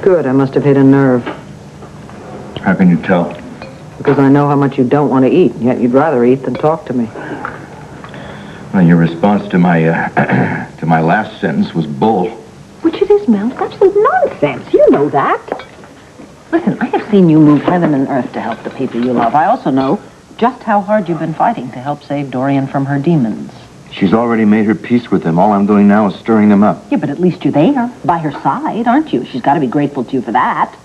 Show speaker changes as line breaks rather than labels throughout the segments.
Good, I must have hit a nerve.
How can you tell?
Because I know how much you don't want to eat, yet you'd rather eat than talk to me.
Well, your response to my, to my last sentence was bull.
Which it is, Mel. It's absolute nonsense. You know that. Listen, I have seen you move heaven and earth to help the people you love. I also know just how hard you've been fighting to help save Dorian from her demons.
She's already made her peace with them. All I'm doing now is stirring them up.
Yeah, but at least you're there, by her side, aren't you? She's got to be grateful to you for that.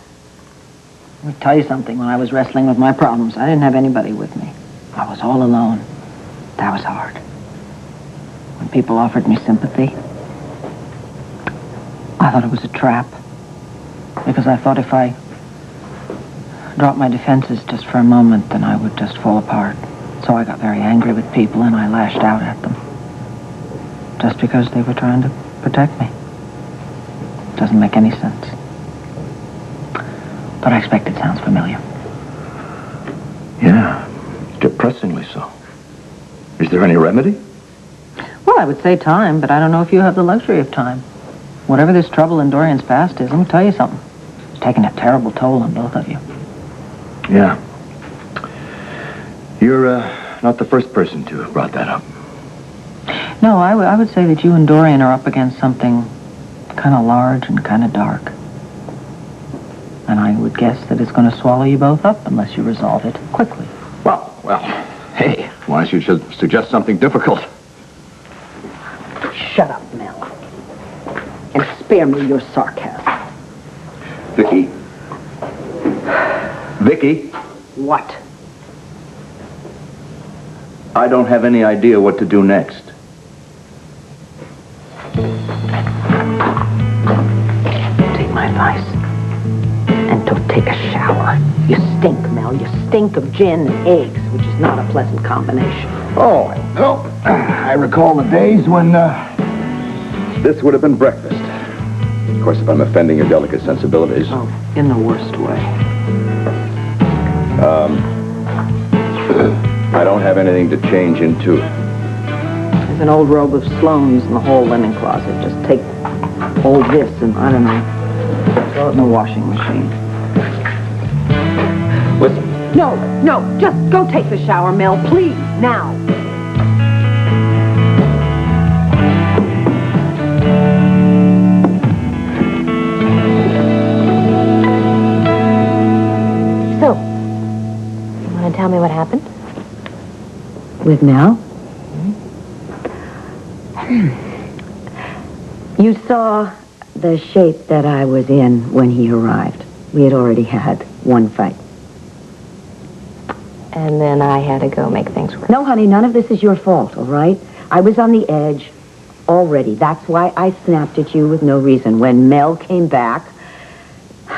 Let me tell you something. When I was wrestling with my problems, I didn't have anybody with me. I was all alone. That was hard. When people offered me sympathy, I thought it was a trap. Because I thought if I dropped my defenses just for a moment, then I would just fall apart. So I got very angry with people and I lashed out at them. Just because they were trying to protect me. Doesn't make any sense. But I expect it sounds familiar.
Yeah, depressingly so. Is there any remedy?
Well, I would say time, but I don't know if you have the luxury of time. Whatever this trouble in Dorian's past is, let me tell you something. It's taken a terrible toll on both of you.
Yeah. You're not the first person to have brought that up.
No, I would say that you and Dorian are up against something kind of large and kind of dark. And I would guess that it's going to swallow you both up unless you resolve it quickly.
Well, hey, why don't you suggest something difficult?
Shut up, Mel. And spare me your sarcasm.
Viki. Viki,
What?
I don't have any idea what to do next.
Take my advice. And don't take a shower. You stink, Mel. You stink of gin and eggs, which is not a pleasant combination.
Oh, well, I recall the days when this would have been breakfast. Of course, if I'm offending your delicate sensibilities.
Oh, in the worst way.
I don't have anything to change into.
There's an old robe of Sloane's in the whole linen closet. Just take all this and, I don't know, throw it in the washing machine.
Listen.
No, just go take the shower, Mel, please, now.
So, you want to tell me what happened?
With Mel? You saw the shape that I was in when he arrived. We had already had one fight.
And then I had to go make things work.
No, honey, none of this is your fault, all right? I was on the edge already. That's why I snapped at you with no reason. When Mel came back,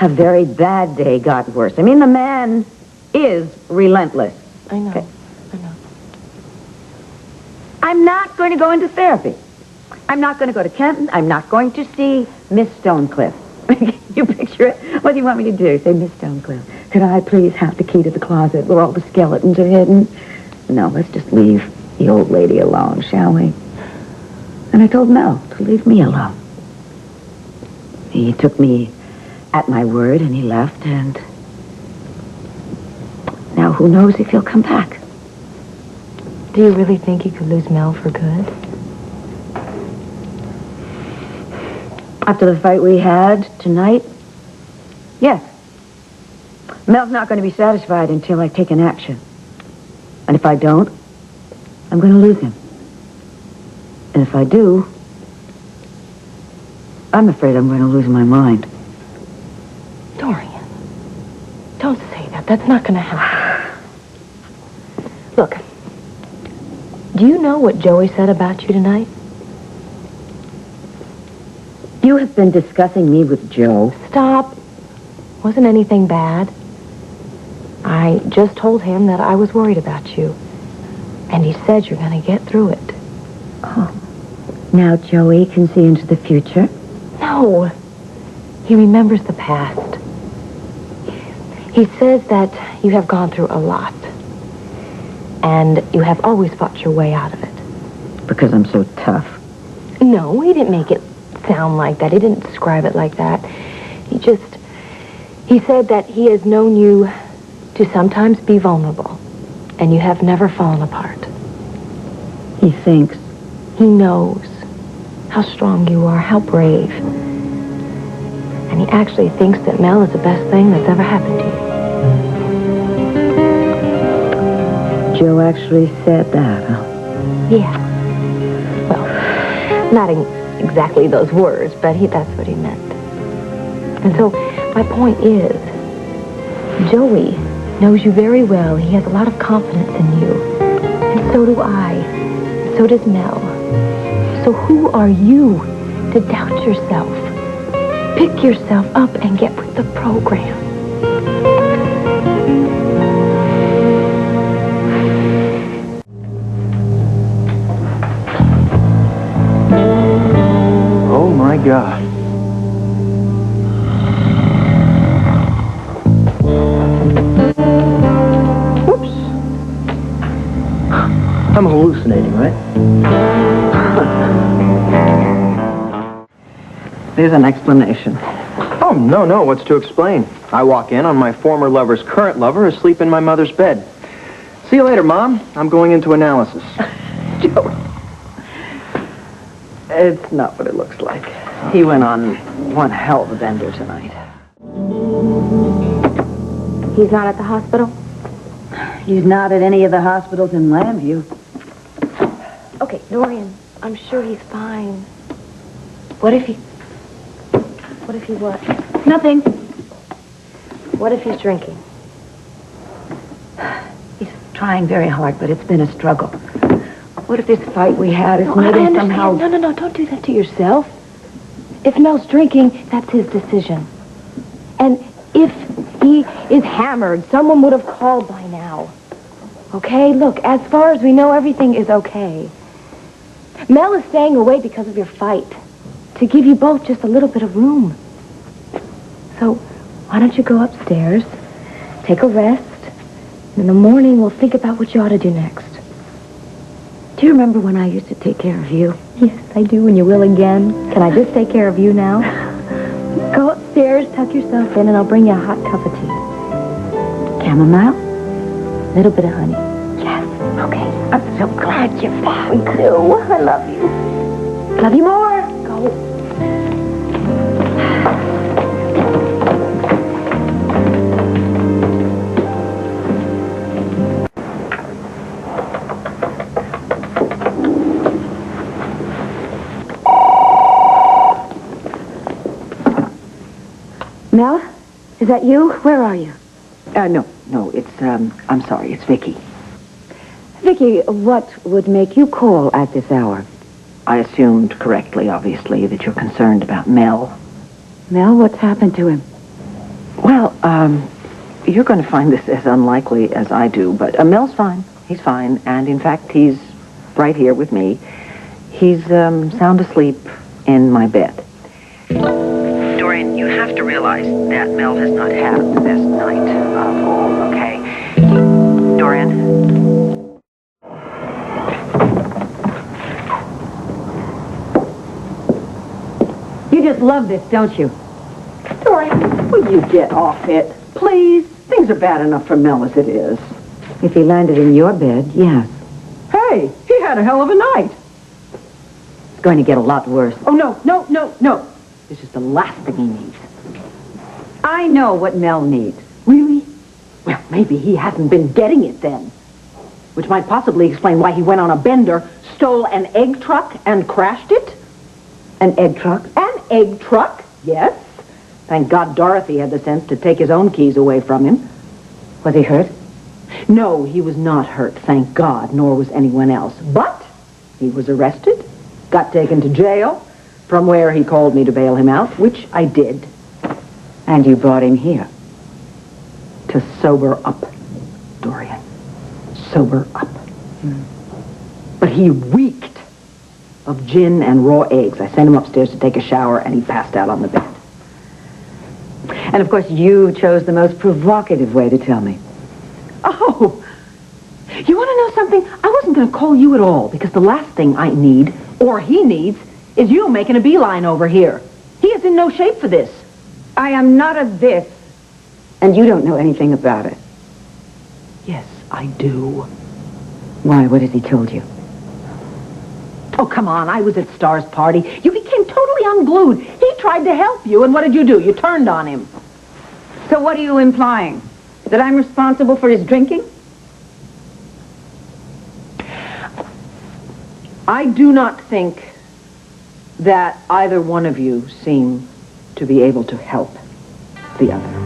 a very bad day got worse. I mean, the man is relentless.
I know.
Okay.
I know.
I'm not going to go into therapy. I'm not going to go to Canton. I'm not going to see Miss Stonecliffe. You picture it? What do you want me to do? Say, Miss Stonecliffe, could I please have the key to the closet where all the skeletons are hidden? No, let's just leave the old lady alone, shall we? And I told Mel to leave me alone. He took me at my word and he left, and now who knows if he'll come back.
Do you really think you could lose Mel for good?
After the fight we had tonight, yes. Mel's not going to be satisfied until I take an action. And if I don't, I'm going to lose him. And if I do, I'm afraid I'm going to lose my mind.
Dorian, don't say that. That's not going to happen. Look, do you know what Joey said about you tonight?
You have been discussing me with Joe.
Stop. Wasn't anything bad. I just told him that I was worried about you. And he said you're going to get through it.
Oh. Now Joey can see into the future?
No. He remembers the past. He says that you have gone through a lot. And you have always fought your way out of it.
Because I'm so tough.
No, he didn't make it sound like that. He didn't describe it like that. He just He said that he has known you to sometimes be vulnerable, and you have never fallen apart.
He thinks.
He knows how strong you are, how brave. And he actually thinks that Mel is the best thing that's ever happened to you.
Joe actually said that, huh?
Yeah. Well, not exactly those words, but that's what he meant. And so, my point is, Joey knows you very well. He has a lot of confidence in you. And so do I. And so does Mel. So who are you to doubt yourself? Pick yourself up and get with the program.
Oh, my God. Whoops. I'm hallucinating, right?
There's an explanation.
Oh, no, what's to explain? I walk in on my former lover's current lover asleep in my mother's bed. See you later, Mom. I'm going into analysis.
Joey. It's not what it looks like. He went on one hell of a bender tonight.
He's not at the hospital?
He's not at any of the hospitals in Lambview.
Okay, Dorian, I'm sure he's fine. What if he what?
Nothing.
What if he's drinking?
He's trying very hard, but it's been a struggle. What if this fight we had has
No,
made
I
him
understand.
somehow...
No, don't do that to yourself. If Mel's drinking, that's his decision. And if he is hammered, someone would have called by now. Okay? Look, as far as we know, everything is okay. Mel is staying away because of your fight, to give you both just a little bit of room. So, why don't you go upstairs, take a rest, and in the morning we'll think about what you ought to do next.
Do you remember when I used to take care of you?
Yes, I do, and you will again. Can I just take care of you now? Go upstairs, tuck yourself in, and I'll bring you a hot cup of tea.
Chamomile?
A little bit of honey. Yes. Okay. I'm so glad you're back. Me too. I love you. Love you more. Go.
Mel? Is that you? Where are you?
No, it's, I'm sorry, it's Viki.
Viki, what would make you call at this hour?
I assumed correctly, obviously, that you're concerned about Mel.
Mel, what's happened to him?
Well, you're going to find this as unlikely as I do, but Mel's fine. He's fine, and in fact, he's right here with me. He's sound asleep in my bed. Dorian, you have to realize that Mel has not had the best night of all, okay? Dorian?
You just love this, don't you?
Dorian, will you get off it? Please? Things are bad enough for Mel as it is.
If he landed in your bed, yes.
Hey, he had a hell of a night.
It's going to get a lot worse.
Oh, no. This is the last thing he needs.
I know what Mel needs.
Really? Well, maybe he hasn't been getting it then. Which might possibly explain why he went on a bender, stole an egg truck, and crashed it.
An egg truck?
An egg truck, yes. Thank God Dorothy had the sense to take his own keys away from him.
Was he hurt?
No, he was not hurt, thank God, nor was anyone else. But he was arrested, got taken to jail, from where he called me to bail him out, which I did.
And you brought him here?
To sober up, Dorian. Sober up. But he reeked of gin and raw eggs. I sent him upstairs to take a shower, and he passed out on the bed.
And of course, you chose the most provocative way to tell me.
Oh, you want to know something? I wasn't going to call you at all, because the last thing I need, or he needs, is you making a beeline over here. He is in no shape for this.
I am not of this. And you don't know anything about it.
Yes, I do.
Why? What has he told you?
Oh, come on. I was at Starr's party. You became totally unglued. He tried to help you, and what did you do? You turned on him.
So what are you implying? That I'm responsible for his drinking?
I do not think that either one of you seem to be able to help the other.